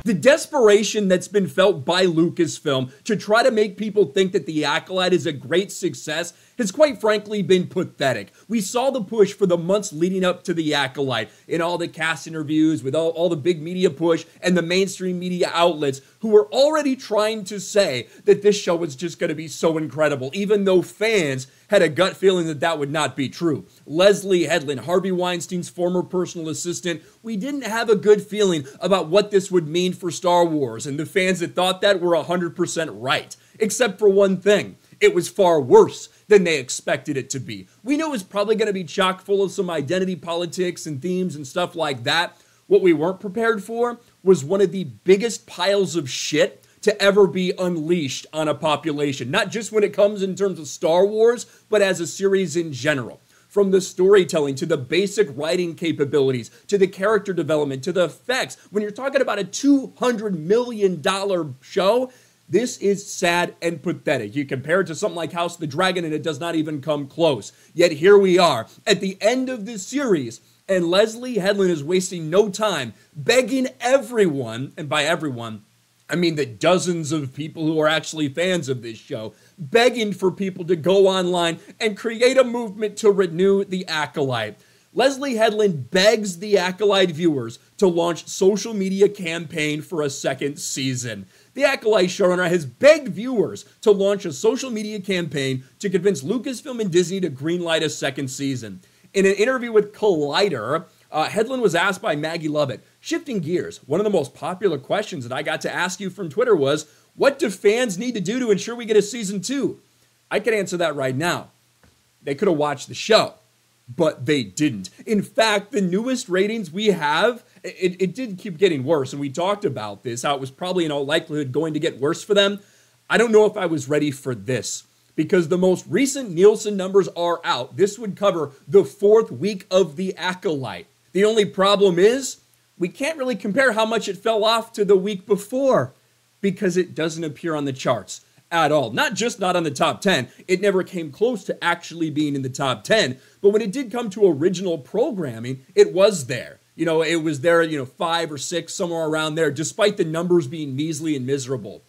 The desperation that's been felt by Lucasfilm to try to make people think that The Acolyte is a great success has quite frankly been pathetic. We saw the push for the months leading up to The Acolyte in all the cast interviews with all the big media push and the mainstream media outlets who were already trying to say that this show was just going to be so incredible, even though fans had a gut feeling that that would not be true. Leslie Headland, Harvey Weinstein's former personal assistant, we didn't have a good feeling about what this would mean for Star Wars, and the fans that thought that were 100% right. Except for one thing, it was far worse than they expected it to be. We knew it was probably going to be chock full of some identity politics and themes and stuff like that. What we weren't prepared for was one of the biggest piles of shit to ever be unleashed on a population. Not just when it comes in terms of Star Wars, but as a series in general. From the storytelling, to the basic writing capabilities, to the character development, to the effects. When you're talking about a $200 million show, this is sad and pathetic. You compare it to something like House of the Dragon and it does not even come close. Yet here we are at the end of this series, and Leslie Headland is wasting no time begging everyone, and by everyone, I mean the dozens of people who are actually fans of this show, begging for people to go online and create a movement to renew The Acolyte. Leslie Headland begs The Acolyte viewers to launch social media campaign for a second season. The Acolyte showrunner has begged viewers to launch a social media campaign to convince Lucasfilm and Disney to greenlight a second season. In an interview with Collider, Headland was asked by Maggie Lovett, shifting gears, one of the most popular questions that I got to ask you from Twitter was, what do fans need to do to ensure we get a season 2? I could answer that right now. They could have watched the show, but they didn't. In fact, the newest ratings we have, it did keep getting worse, and we talked about this, how it was probably in all likelihood going to get worse for them. I don't know if I was ready for this, because the most recent Nielsen numbers are out. This would cover the 4th week of The Acolyte. The only problem is, we can't really compare how much it fell off to the week before, because it doesn't appear on the charts at all. Not just not on the top 10, it never came close to actually being in the top 10, but when it did come to original programming, it was there. You know, it was there, 5 or 6, somewhere around there, despite the numbers being measly and miserable.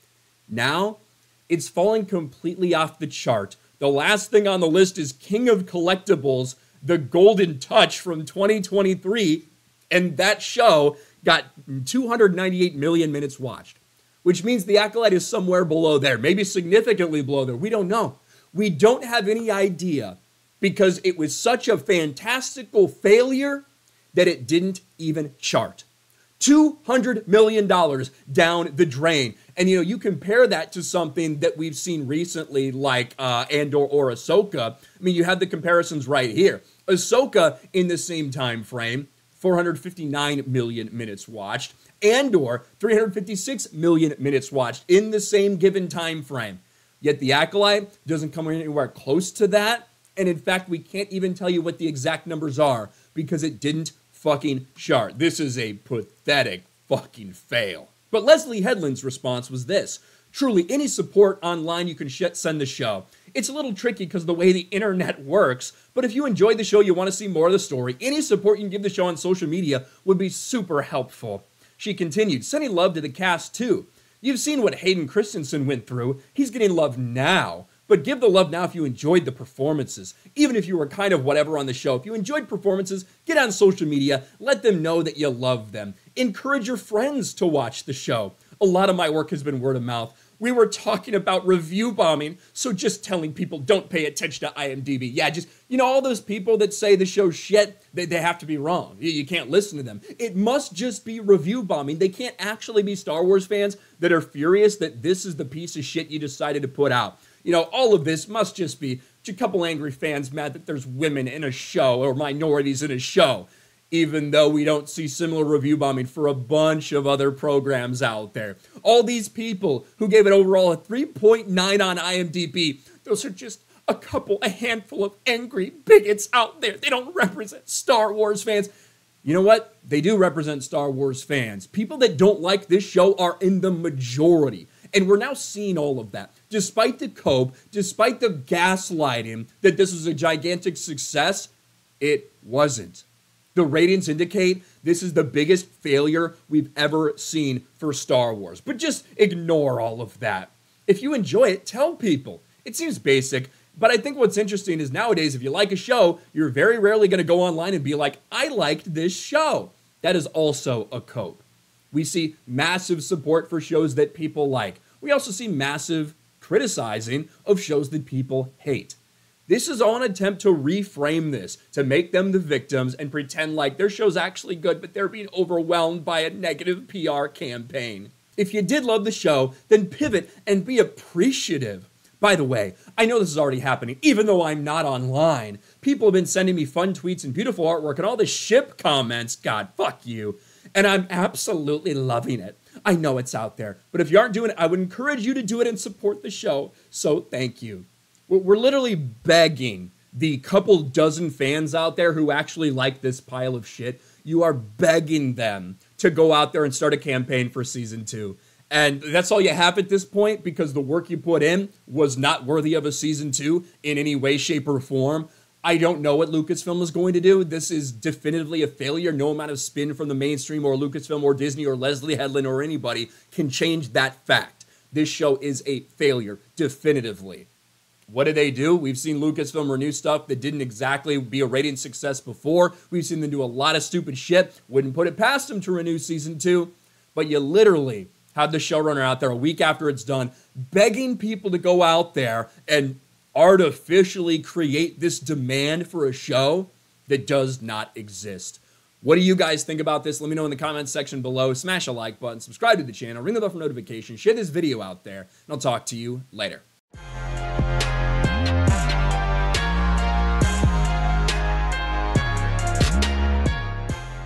Now, it's fallen completely off the chart. The last thing on the list is King of Collectibles, The Golden Touch from 2023, and that show got 298 million minutes watched, which means The Acolyte is somewhere below there, maybe significantly below there. We don't know. We don't have any idea because it was such a fantastical failure that it didn't even chart. $200 million down the drain. And, you compare that to something that we've seen recently like Andor or Ahsoka. I mean, you have the comparisons right here. Ahsoka, in the same time frame, 459 million minutes watched. Andor, 356 million minutes watched in the same given time frame. Yet The Acolyte doesn't come anywhere close to that. And in fact, we can't even tell you what the exact numbers are because it didn't fucking chart. This is a pathetic fucking fail. But Leslie Headland's response was this. Truly, any support online you can send the show. It's a little tricky because of the way the internet works, but if you enjoyed the show, you want to see more of the story, any support you can give the show on social media would be super helpful. She continued, sending love to the cast too. You've seen what Hayden Christensen went through. He's getting love now. But give the love now if you enjoyed the performances. Even if you were kind of whatever on the show. If you enjoyed performances, get on social media. Let them know that you love them. Encourage your friends to watch the show. A lot of my work has been word of mouth. We were talking about review bombing, so just telling people don't pay attention to IMDb. Yeah, just, all those people that say the show's shit, they have to be wrong. You can't listen to them. It must just be review bombing. They can't actually be Star Wars fans that are furious that this is the piece of shit you decided to put out. All of this must just be a couple angry fans mad that there's women in a show or minorities in a show, even though we don't see similar review bombing for a bunch of other programs out there. All these people who gave it overall a 3.9 on IMDb, those are just a handful of angry bigots out there. They don't represent Star Wars fans. You know what? They do represent Star Wars fans. People that don't like this show are in the majority. And we're now seeing all of that. Despite the cope, despite the gaslighting that this was a gigantic success, it wasn't. The ratings indicate this is the biggest failure we've ever seen for Star Wars. But just ignore all of that. If you enjoy it, tell people. It seems basic, but I think what's interesting is nowadays, if you like a show, you're very rarely going to go online and be like, I liked this show. That is also a cope. We see massive support for shows that people like. We also see massive criticizing of shows that people hate. This is all an attempt to reframe this, to make them the victims and pretend like their show's actually good, but they're being overwhelmed by a negative PR campaign. If you did love the show, then pivot and be appreciative. By the way, I know this is already happening, even though I'm not online. People have been sending me fun tweets and beautiful artwork and all the ship comments. God, fuck you. And I'm absolutely loving it. I know it's out there, but if you aren't doing it, I would encourage you to do it and support the show. So thank you. We're literally begging the couple dozen fans out there who actually like this pile of shit. You are begging them to go out there and start a campaign for season 2. And that's all you have at this point because the work you put in was not worthy of a season 2 in any way, shape, or form. I don't know what Lucasfilm is going to do. This is definitively a failure. No amount of spin from the mainstream or Lucasfilm or Disney or Leslie Headland or anybody can change that fact. This show is a failure, definitively. What did they do? We've seen Lucasfilm renew stuff that didn't exactly be a rating success before. We've seen them do a lot of stupid shit. Wouldn't put it past them to renew season 2. But you literally had the showrunner out there a week after it's done, begging people to go out there and artificially create this demand for a show that does not exist. What do you guys think about this? Let me know in the comments section below. Smash a like button, subscribe to the channel, ring the bell for notifications, share this video out there, and I'll talk to you later.